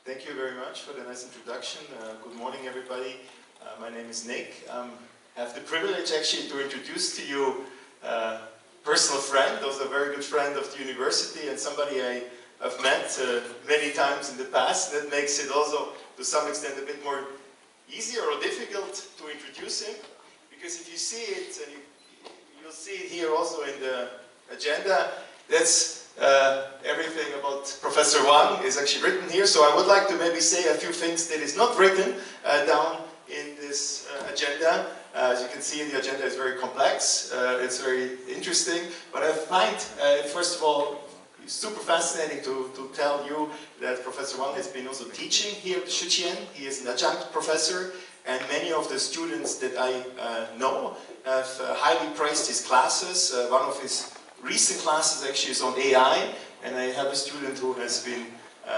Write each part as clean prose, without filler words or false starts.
Thank you very much for the nice introduction. Good morning, everybody. My name is Nick. I have the privilege actually to introduce to you a personal friend, also a very good friend of the university and somebody I've met many times in the past. That makes it also to some extent a bit more easier or difficult to introduce him, because if you see it, and you'll see it here also in the agenda, that's everything about Professor Wang is actually written here, so I would like to maybe say a few things that is not written down in this agenda. As you can see, the agenda is very complex, it's very interesting, but I find, first of all, super fascinating to tell you that Professor Wang has been also teaching here at Shih Chien. He is an adjunct professor, and many of the students that I know have highly praised his classes. One of his recent classes actually is on AI, and I have a student who has been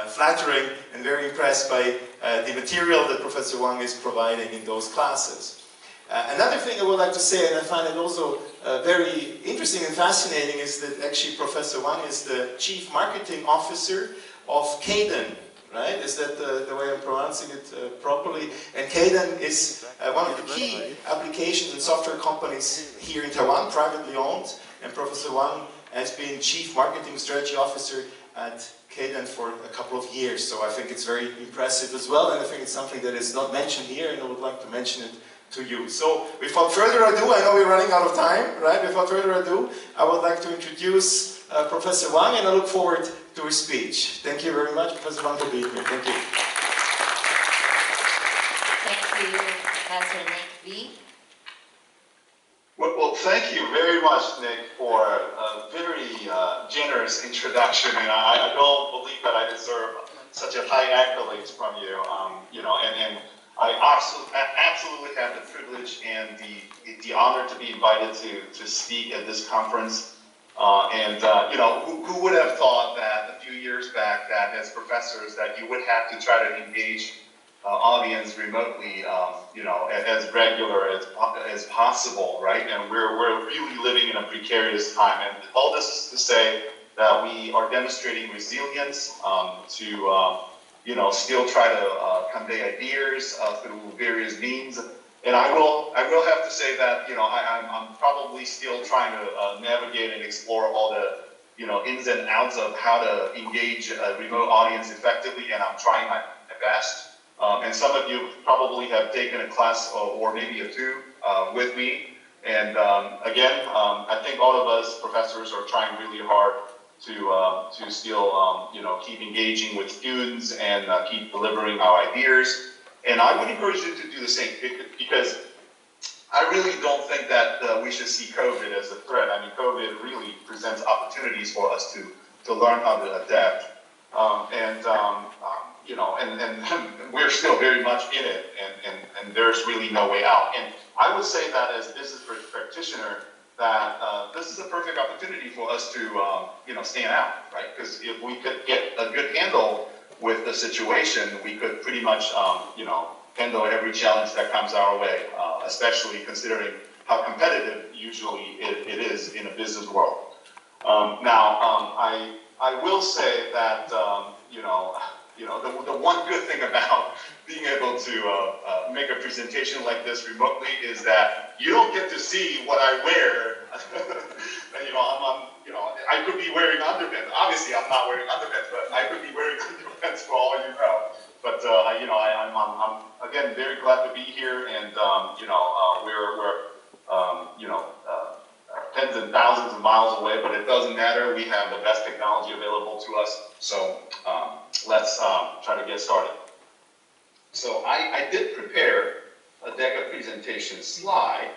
flattering and very impressed by the material that Professor Wang is providing in those classes. Another thing I would like to say, and I find it also very interesting and fascinating, is that actually Professor Wang is the Chief Marketing Officer of Cadence, right? Is that the way I'm pronouncing it properly? And Cadence is one of the key applications and software companies here in Taiwan, privately owned, and Professor Wang has been Chief Marketing Strategy Officer at Cadence for a couple of years, so I think it's very impressive as well, and I think it's something that is not mentioned here, and I would like to mention it to you. So, without further ado, I know we're running out of time, right? Without further ado, I would like to introduce Professor Wang, and I look forward to his speech. Thank you very much, Professor Wang, for being here. Thank you. Thank you, Professor Nick V. Well, thank you very much, Nick, for a very generous introduction, and I don't believe that I deserve such a high accolades from you. And I absolutely have the privilege and the honor to be invited to speak at this conference. Who would have thought that a few years back that as professors that you would have to try to engage audience remotely, as regular as possible, right? And we're really living in a precarious time. And all this is to say that we are demonstrating resilience to still try to convey ideas through various means. And I will have to say that I'm probably still trying to navigate and explore all the ins and outs of how to engage a remote audience effectively, and I'm trying my best. And some of you probably have taken a class or maybe a two with me. And again, I think all of us professors are trying really hard to still keep engaging with students and keep delivering our ideas. And I would encourage you to do the same, because I really don't think that we should see COVID as a threat. I mean, COVID really presents opportunities for us to learn how to adapt. And we're still very much in it, and there's really no way out. And I would say that as a business practitioner, that this is a perfect opportunity for us to stand out, right? Because if we could get a good handle with the situation, we could pretty much handle every challenge that comes our way, especially considering how competitive usually it is in a business world. I will say that the one good thing about being able to make a presentation like this remotely is that you don't get to see what I wear. I could be wearing underpants. Obviously, I'm not wearing underpants, but I could be wearing underpants for all you know. But I'm again very glad to be here, and we're tens and thousands of miles away, but it doesn't matter. We have the best technology available to us. So let's try to get started. So I did prepare a deck of presentation slide,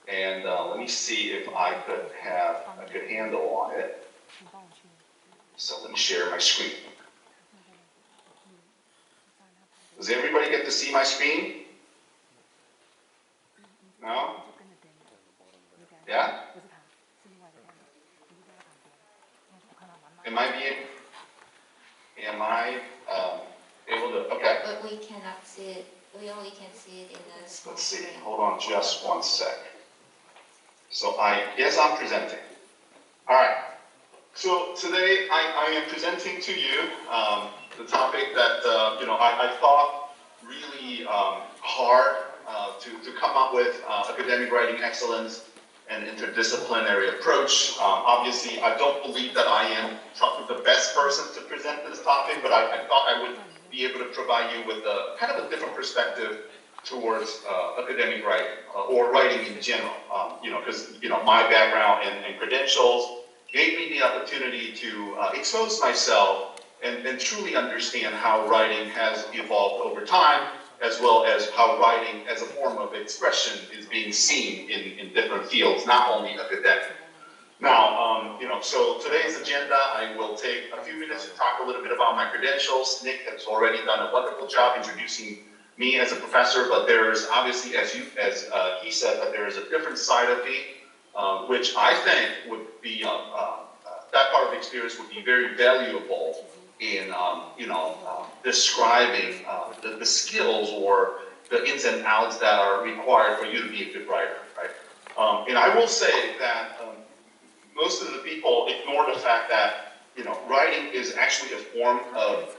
and let me see if I could have a good handle on it. So let me share my screen. Does everybody get to see my screen? No? Yeah? Am I able to, okay. But we cannot see it. We only can see it in the screen. Let's see, hold on just one sec. So I guess I'm presenting. All right. So today I am presenting to you the topic that I thought really hard to come up with academic writing excellence and interdisciplinary approach. Obviously, I don't believe that I am the best person to present this topic, but I thought I would be able to provide you with a kind of a different perspective towards academic writing or writing in general. Because my background and credentials gave me the opportunity to expose myself and truly understand how writing has evolved over time, as well as how writing as a form of expression is being seen in different fields, not only academic. Now, so today's agenda, I will take a few minutes to talk a little bit about my credentials. Nick has already done a wonderful job introducing me as a professor, but there is obviously, as he said, that there is a different side of me, which I think would be, that part of the experience would be very valuable in, describing the skills or the ins and outs that are required for you to be a good writer, right? And I will say that most of the people ignore the fact that, writing is actually a form of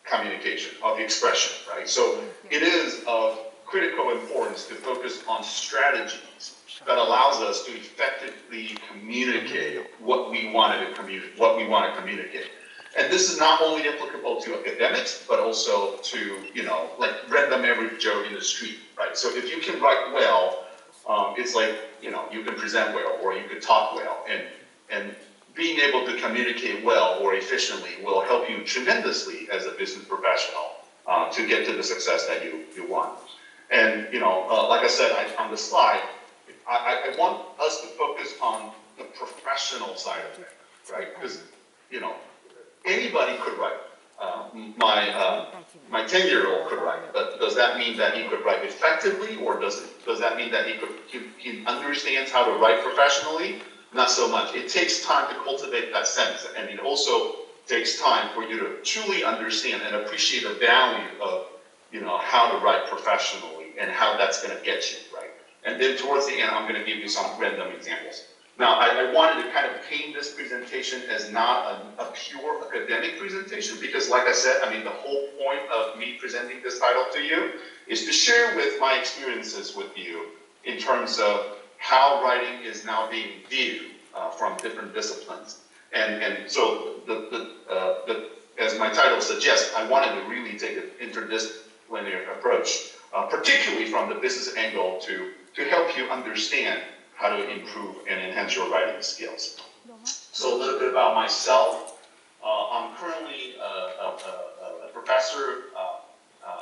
communication, of expression, right? So it is of critical importance to focus on strategies that allows us to effectively communicate what we want to communicate. And this is not only applicable to academics, but also to, like random average Joe in the street, right? So if you can write well, it's like, you can present well, or you can talk well, and being able to communicate well or efficiently will help you tremendously as a business professional to get to the success that you want. And, like I said on the slide, I want us to focus on the professional side of it, right? Because, anybody could write. My 10-year-old could write, but does that mean that he could write effectively, or does that mean that he understands how to write professionally? Not so much. It takes time to cultivate that sense, and it also takes time for you to truly understand and appreciate the value of, how to write professionally and how that's going to get you, right? And then towards the end, I'm going to give you some random examples. Now, I wanted to kind of paint this presentation as not a pure academic presentation because, like I said, the whole point of me presenting this title to you is to share with my experiences with you in terms of how writing is now being viewed from different disciplines. And so, as my title suggests, I wanted to really take an interdisciplinary approach, particularly from the business angle to help you understand how to improve and enhance your writing skills. So a little bit about myself. I'm currently a professor,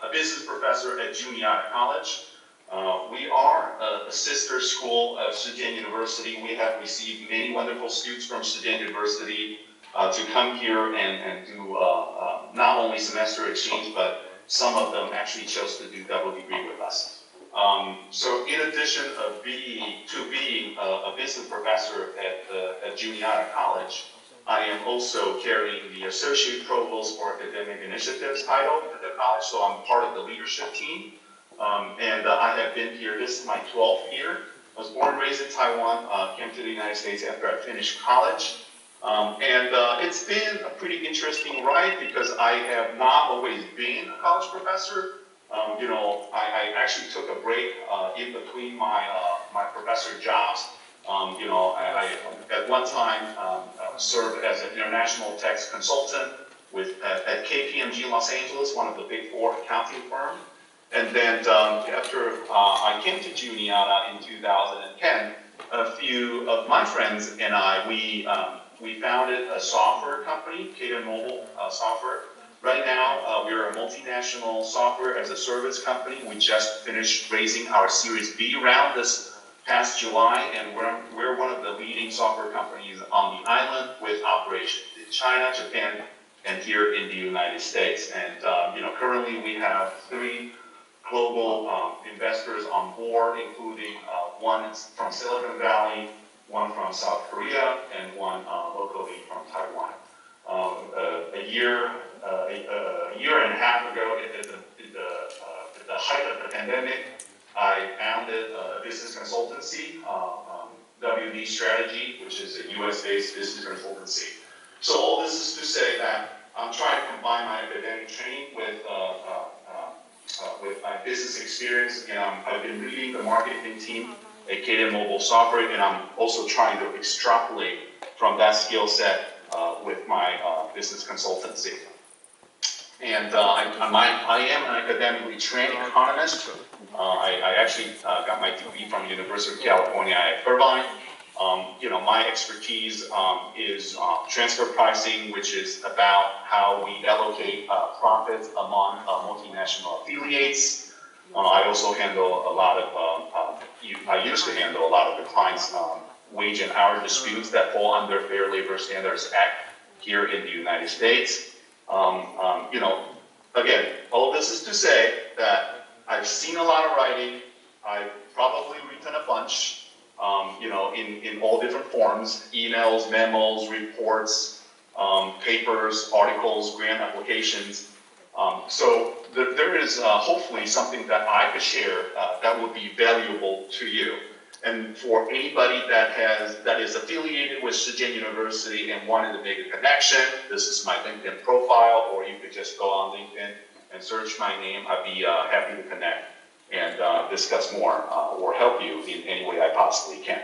a business professor at Juniata College. We are a sister school of Shih Chien University. We have received many wonderful students from Shih Chien University to come here and do not only semester exchange, but some of them actually chose to do double degree with us. So in addition to being a business professor at Juniata College, I am also carrying the Associate Provost for Academic Initiatives title at the college, so I'm part of the leadership team. And I have been here, this is my 12th year. I was born and raised in Taiwan, came to the United States after I finished college. And it's been a pretty interesting ride because I have not always been a college professor. I actually took a break in between my professor jobs. I at one time served as an international tax consultant at KPMG Los Angeles, one of the big 4 accounting firms. And then after I came to Juniata in 2010, a few of my friends and I, we founded a software company, Caden Mobile Software. Right now, we're a multinational software as a service company. We just finished raising our Series B round this past July, and we're one of the leading software companies on the island with operations in China, Japan, and here in the United States. And currently we have 3 global investors on board, including one from Silicon Valley, one from South Korea, and one locally from Taiwan. A year and a half ago, at the height of the pandemic, I founded a business consultancy, WD Strategy, which is a US-based business consultancy. So all this is to say that I'm trying to combine my academic training with my business experience, and I've been leading the marketing team at KDM Mobile Software, and I'm also trying to extrapolate from that skill set with my business consultancy. And I am an academically trained economist. I actually got my degree from University of California at Irvine. My expertise is transfer pricing, which is about how we allocate profits among multinational affiliates. I also handle a lot of, I used to handle a lot of the clients' wage and hour disputes that fall under Fair Labor Standards Act here in the United States. Again, all this is to say that I've seen a lot of writing. I've probably written a bunch. In all different forms, emails, memos, reports, papers, articles, grant applications. So there is hopefully something that I could share that would be valuable to you. And for anybody that is affiliated with Shih Chien University and wanted to make a connection, this is my LinkedIn profile, or you could just go on LinkedIn and search my name. I'd be happy to connect and discuss more or help you in any way I possibly can.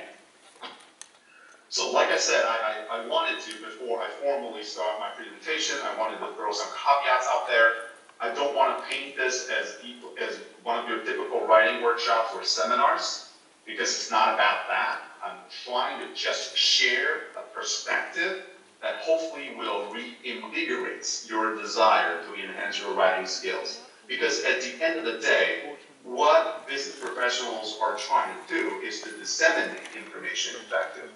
So like I said, I wanted to, before I formally start my presentation, I wanted to throw some caveats out there. I don't want to paint this as one of your typical writing workshops or seminars, because it's not about that. I'm trying to just share a perspective that hopefully will reinvigorate your desire to enhance your writing skills. Because at the end of the day, what business professionals are trying to do is to disseminate information effectively.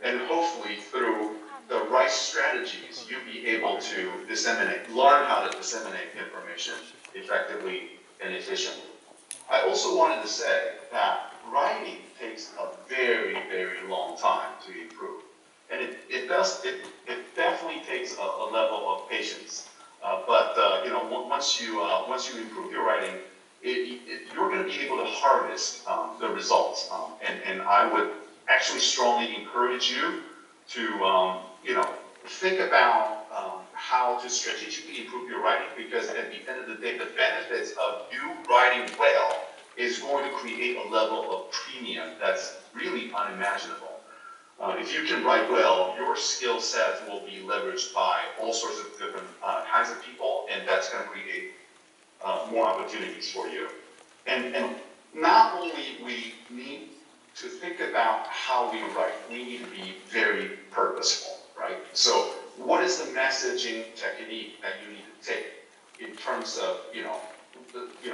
And hopefully through the right strategies, you'll be able to learn how to disseminate information effectively and efficiently. I also wanted to say that writing takes a very, very long time to improve. And it definitely takes a level of patience. But once you improve your writing, you're going to be able to harvest the results. And I would actually strongly encourage you to think about how to strategically improve your writing, because at the end of the day, the benefits of you writing well is going to create a level of premium that's really unimaginable. If you can write well, your skill set will be leveraged by all sorts of different kinds of people, and that's going to create more opportunities for you. And not only we need to think about how we write, we need to be very purposeful, right? So what is the messaging technique that you need to take in terms of,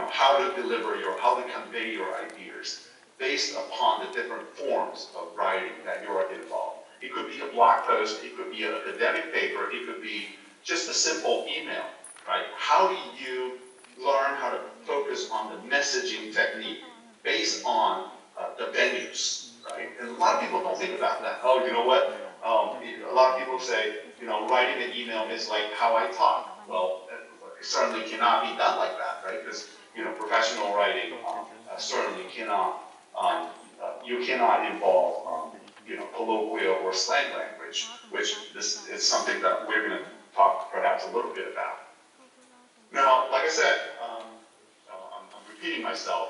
how to deliver how to convey your ideas based upon the different forms of writing that you are involved. It could be a blog post, it could be an academic paper, it could be just a simple email, right? How do you learn how to focus on the messaging technique based on the venues, right? And a lot of people don't think about that. Oh, you know what? A lot of people say, writing an email is like how I talk. Well, it certainly cannot be done like that, right? Because, professional writing certainly cannot, you cannot involve, colloquial or slang language, which this is something that we're going to talk perhaps a little bit about. Now, like I said, I'm repeating myself,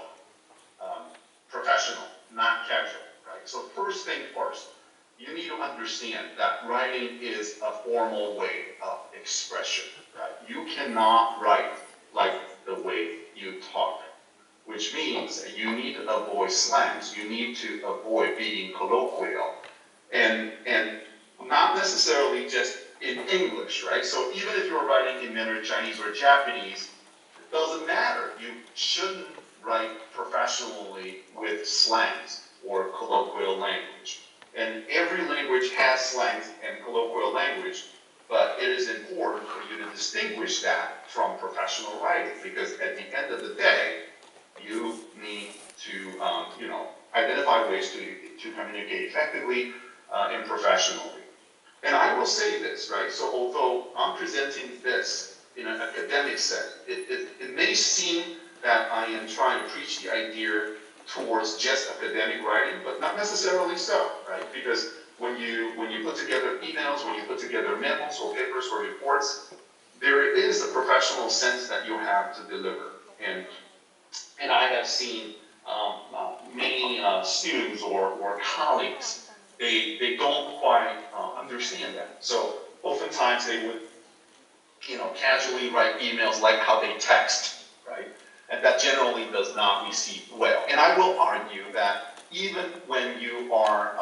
professional, not casual, right? So first thing first, you need to understand that writing is a formal way of expression, right? You cannot write like the way you talk, which means you need to avoid slangs. You need to avoid being colloquial, and not necessarily just in English, right? So even if you're writing in Mandarin Chinese or Japanese, it doesn't matter. You shouldn't write professionally with slangs or colloquial language. And every language has slangs and colloquial language, but it is important for you to distinguish that from professional writing, because at the end of the day, you need to identify ways to communicate effectively and professionally. And I will say this, right? So although I'm presenting this in an academic setting, it may seem that I am trying to preach the idea towards just academic writing, but not necessarily so, right? Because when you put together emails, when you put together memos or papers or reports, there is a professional sense that you have to deliver. And I have seen many students or colleagues, they don't quite understand that. So oftentimes they would, casually write emails like how they text, right? And that generally does not receive well. And I will argue that even when you are,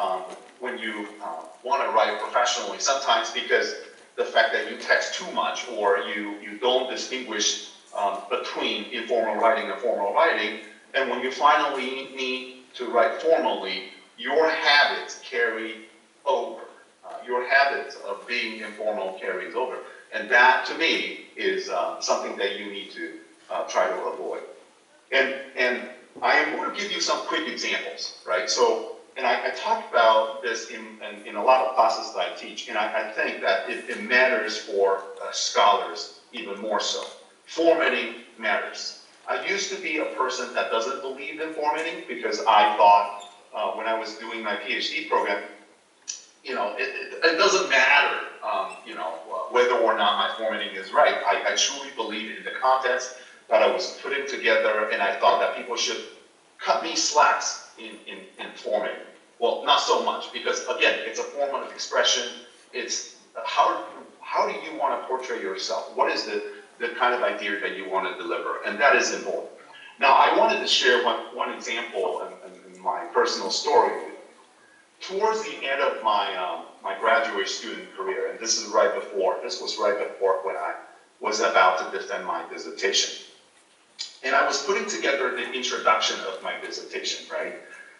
want to write professionally, sometimes because the fact that you text too much or you don't distinguish between informal writing and formal writing, and when you finally need to write formally, your habits carry over. Your habits of being informal carries over. And that, to me, is something that you need to try to avoid. And I am going to give you some quick examples, right? So, and I talk about this in a lot of classes that I teach, and I think that it matters for scholars even more so. Formatting matters. I used to be a person that doesn't believe in formatting because I thought when I was doing my PhD program, it doesn't matter, whether or not my formatting is right. I truly believe in the contents that I was putting together, and I thought that people should cut me slacks in formatting. Well, not so much, because again, it's a form of expression. It's how do you want to portray yourself? What is the kind of idea that you want to deliver? And that is important. Now, I wanted to share one example in my personal story. Towards the end of my my graduate student career, and this was right before when I was about to defend my dissertation. And I was putting together the introduction of my dissertation, right?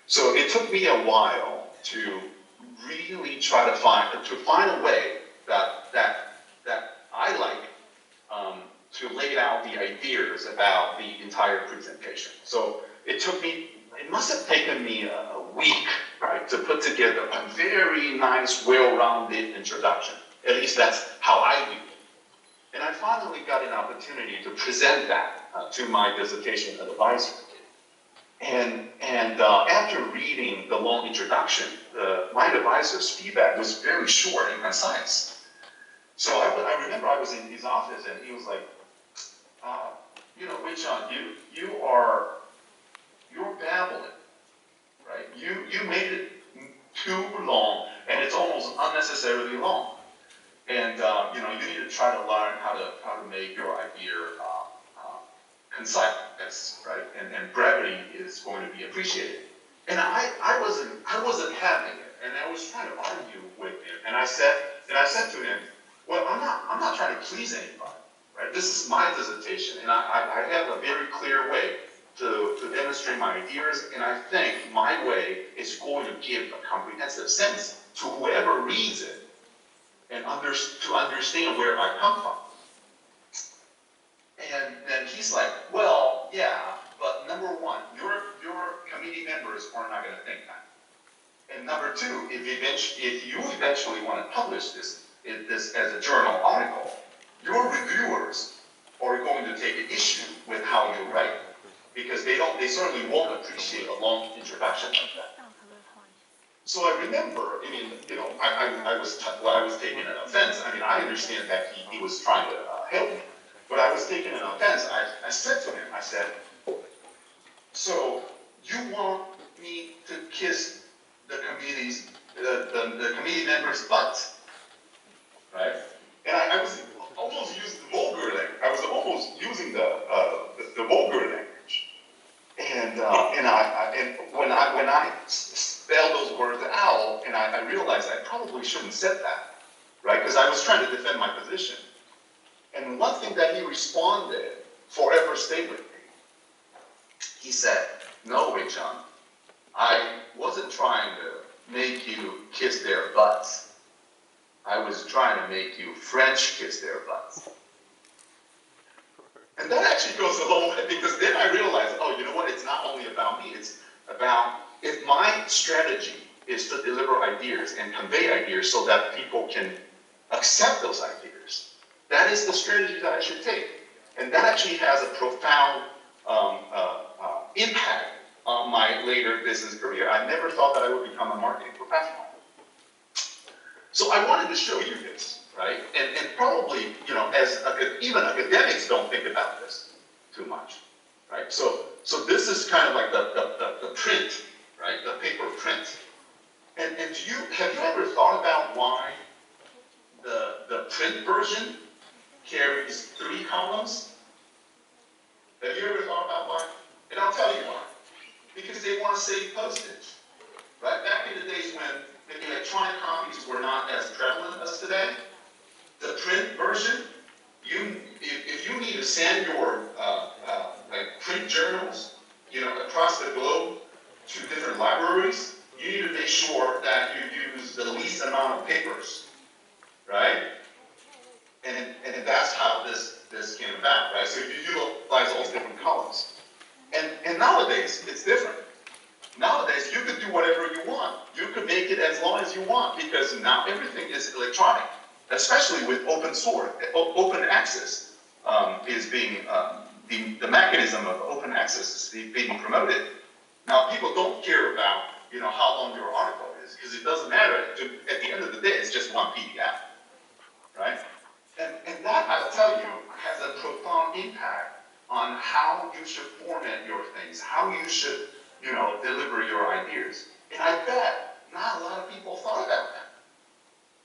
So it took me a while to really try to find a way that I like to lay out the ideas about the entire presentation. So it must have taken me a week, right, to put together a very nice, well-rounded introduction. At least that's how I do it. And I finally got an opportunity to present that to my dissertation advisor. And after reading the long introduction, my advisor's feedback was very short and concise. So I remember I was in his office and he was like, WeiChung, you're babbling, right? You made it too long, and it's almost unnecessarily long. And you need to try to learn how to make your idea concise, right? And brevity is going to be appreciated. And I wasn't having it, and I was trying to argue with him. And I said to him, well, I'm not trying to please anybody, right? This is my dissertation, and I have a very clear way to demonstrate my ideas, and I think my way is going to give a comprehensive sense to whoever reads it, and to understand where I come from. And then he's like, well, yeah, but number one, your committee members are not going to think that. And number two, if you eventually want to publish this as a journal article, your reviewers are going to take an issue with how you write, because they certainly won't appreciate a long introduction like that. So I remember, I was taking an offense. I mean, I understand that he was trying to help me, but I was taking an offense. I said to him, I said, so you want me to kiss the committee members' butts, right? And I was almost using the vulgar language. I was almost using the vulgar language. And when I spelled those words out, and I realized I probably shouldn't have said that, right? Because I was trying to defend my position. And one thing that he responded forever stayed with me. He said, no, WeiChung, I wasn't trying to make you kiss their butts. I was trying to make you French kiss their butts. And that actually goes a long way, because then I realized, oh, you know what? It's not only about me. It's about, if my strategy is to deliver ideas and convey ideas so that people can accept those ideas, that is the strategy that I should take. And that actually has a profound impact on my later business career. I never thought that I would become a marketing professional. So I wanted to show you this, right? And probably, you know, as even academics don't think about this too much, right? So this is kind of like the print, right? The paper print. And have you ever thought about why the print version carries 3 columns? Have you ever thought about why? And I'll tell you why. Because they want to save postage, right? Back in the days when the electronic copies were not as prevalent as today, the print version, if you need to send your like print journals, you know, across the globe to different libraries, you need to make sure that you use the least amount of papers, right? And that's how this came about, right? So you utilize all those different columns. And nowadays, it's different. Nowadays, you could do whatever you want. You could make it as long as you want because now everything is electronic, especially with open source, open access is being, the mechanism of open access is being promoted. Now, people don't care about, you know, how long your article is because it doesn't matter. At the end of the day, it's just one PDF, right? And that, I'll tell you, has a profound impact on how you should format your things, how you should, you know, deliver your ideas. And I bet not a lot of people thought about that,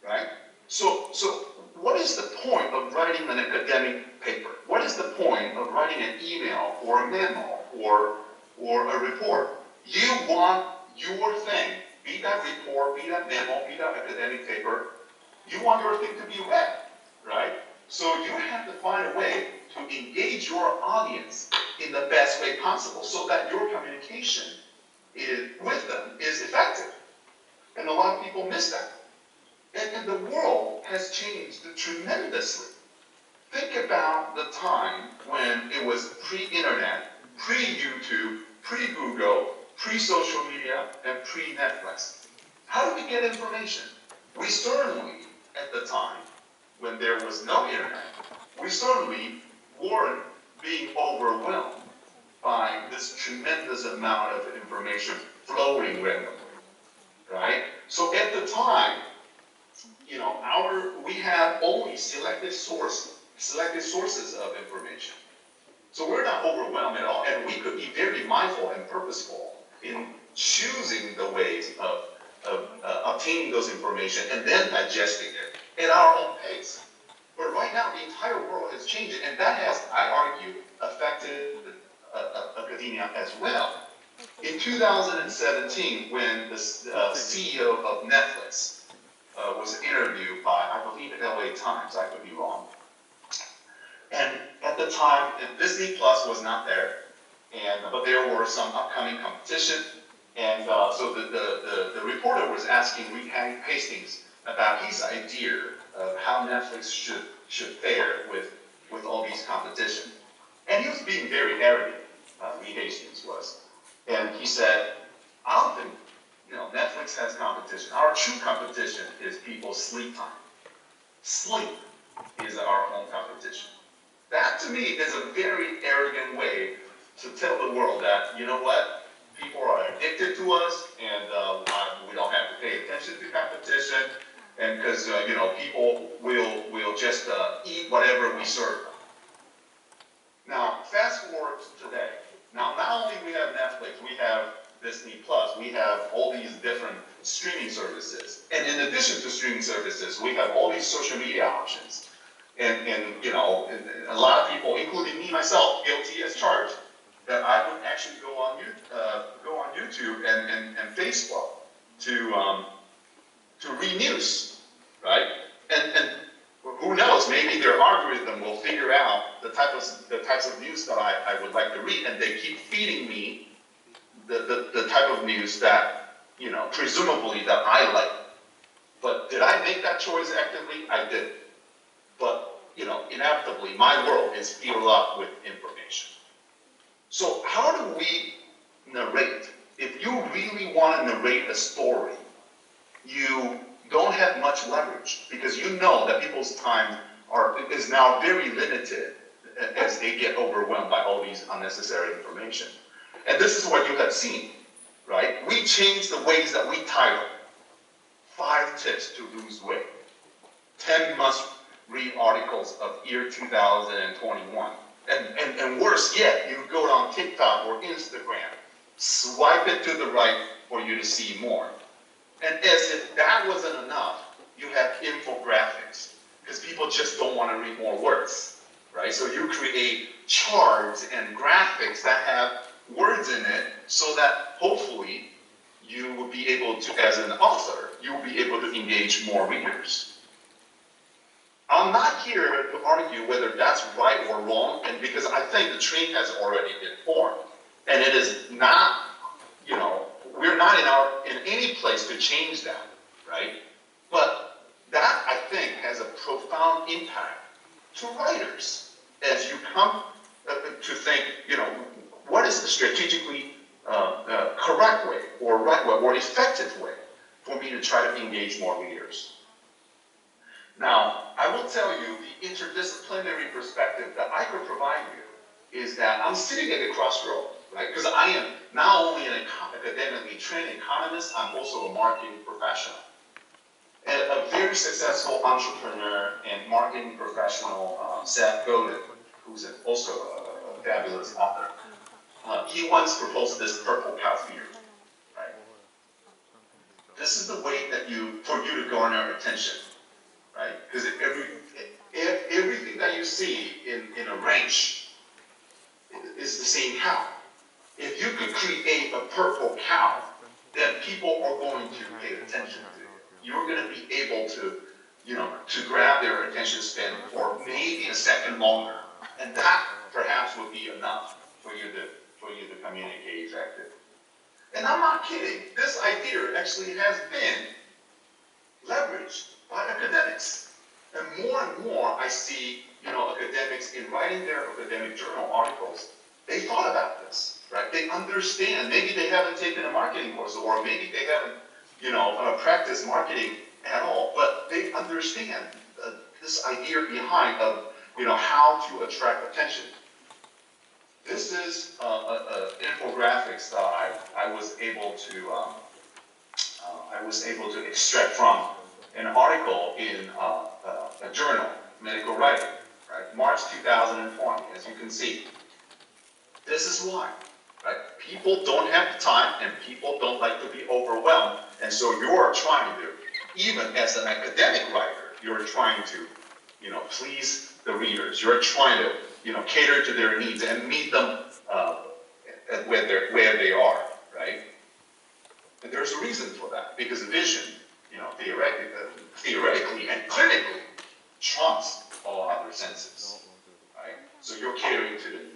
right? So what is the point of writing an academic paper? What is the point of writing an email or a memo or a report? You want your thing, be that report, be that memo, be that academic paper, you want your thing to be read, right? So you have to find a way to engage your audience in the best way possible so that your communication with them is effective. And a lot of people miss that. And the world has changed tremendously. Think about the time when it was pre-internet, pre-YouTube, pre-Google, pre-social media, and pre-Netflix. How did we get information? We certainly, at the time, when there was no internet, we certainly weren't being overwhelmed by this tremendous amount of information flowing randomly, right? So at the time, you know, we have only selected sources of information. So we're not overwhelmed at all, and we could be very mindful and purposeful in choosing the ways of obtaining those information and then digesting it at our own pace. But right now, the entire world has changed, and that has, I argue, affected academia as well. In 2017, when the CEO of Netflix was interviewed by, I believe, LA Times, I could be wrong. And at the time, Disney Plus was not there, but there were some upcoming competition. And so the reporter was asking Reed Hastings about his idea of how Netflix should fare with all these competition. And he was being very arrogant, Reed Hastings was. And he said, I don't think, you know, Netflix has competition. Our true competition is people's sleep time. Sleep is our own competition. That, to me, is a very arrogant way to tell the world that, you know what, people are addicted to us, and we don't have to pay attention to competition, and because, you know, people will just eat whatever we serve them. Now, fast forward to today. Now, not only we have Netflix, we have Disney Plus, we have all these different streaming services. And in addition to streaming services, we have all these social media options. And you know, a lot of people, including me myself, guilty as charged, that I would actually go on YouTube and Facebook to read news, right? And who knows? Maybe their algorithm will figure out the types of news that I would like to read, and they keep feeding me the type of news that, you know, presumably that I like. But did I make that choice actively? I did. But, you know, inevitably, my world is filled up with information. So how do we narrate? If you really want to narrate a story, you don't have much leverage because you know that people's time is now very limited as they get overwhelmed by all these unnecessary information. And this is what you have seen, right? We changed the ways that we title 5 tips to lose weight. 10 must-read articles of year 2021. And worse yet, you go on TikTok or Instagram, swipe it to the right for you to see more. And as if that wasn't enough, you have infographics, because people just don't want to read more words, right? So you create charts and graphics that have words in it so that hopefully you will be able to, as an author, you will be able to engage more readers. I'm not here to argue whether that's right or wrong, and because I think the trend has already been formed, and it is not, you know, we're not in any place to change that, right? But that, I think, has a profound impact to writers as you come to think, you know, what is the strategically correct way or right way or effective way for me to try to engage more readers. Now, I will tell you the interdisciplinary perspective that I could provide you is that I'm sitting at a crossroad, right? Because I am not only an academically trained economist, I'm also a marketing professional. And a very successful entrepreneur and marketing professional, Seth Godin, who's also a fabulous author, he once proposed this purple cow theory, right? This is the way that for you to garner attention, right? Because everything that you see in a ranch is the same cow. If you could create a purple cow, then people are going to pay attention to you. You're going to be able to, you know, to grab their attention span for maybe a second longer, and that perhaps would be enough for you to communicate effectively. And I'm not kidding. This idea actually has been leveraged by academics, and more I see, you know, academics in writing their academic journal articles. They thought about this, right? They understand. Maybe they haven't taken a marketing course, or maybe they haven't, you know, practiced marketing at all, but they understand this idea behind of, you know, how to attract attention. This is infographics that I was able to extract from an article in a journal, Medical Writing, right? March 2020, as you can see. This is why, right? People don't have the time, and people don't like to be overwhelmed, and so you're trying to, even as an academic writer, you're trying to, you know, please the readers. You're trying to, you know, cater to their needs and meet them where they are, right? And there's a reason for that, because vision, you know, theoretically and clinically trumps all other senses, right? So you're catering to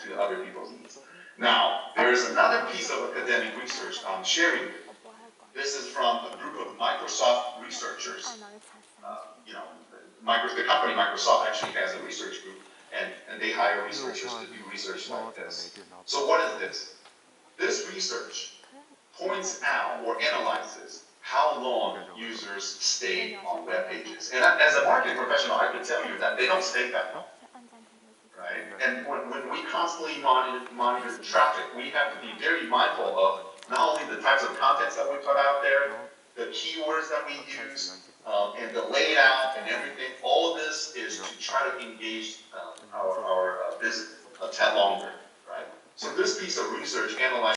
the other people's needs. Now, there is another piece of academic research I'm sharing. This is from a group of Microsoft researchers. You know, the company Microsoft actually has a research group, and they hire researchers to do research like this. So what is this? This research points out or analyzes how long users stay on web pages. And as a marketing professional, I can tell you that they don't stay that long. Right? And when we constantly monitor the traffic, we have to be very mindful of not only the types of contents that we put out there, the keywords that we use, and the layout and everything. All of this is to try to engage our visit a tad longer, right? So this piece of research analyzed